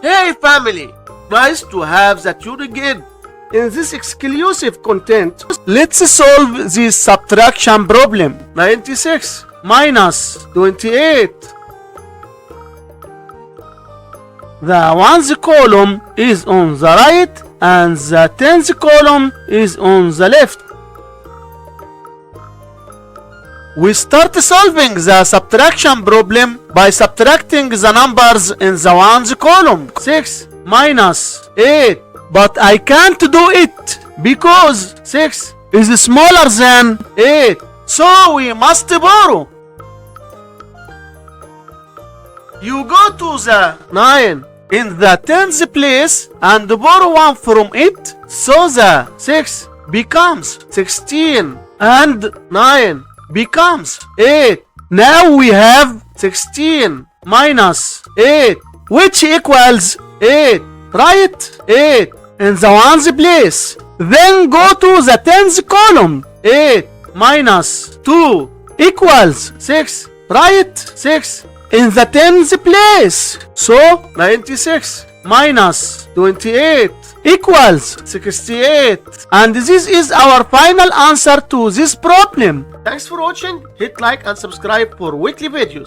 Hey family, nice to have that you again. In this exclusive content, let's solve this subtraction problem. 96 minus 28. The ones column is on the right and the tens column is on the left. We start solving the subtraction problem by subtracting the numbers in the ones column. 6 minus 8. But I can't do it because 6 is smaller than 8. So we must borrow. You go to the 9 in the tens place and borrow 1 from it. So the 6 becomes 16 and 9 becomes 8. Now we have 16 minus 8, which equals 8, right? 8 in the ones place. Then go to the tens column. 8 minus 2 equals 6, right? 6 in the tens place. So 96 minus 28 equals 68. And this is our final answer to this problem. Thanks for watching. Hit like and subscribe for weekly videos.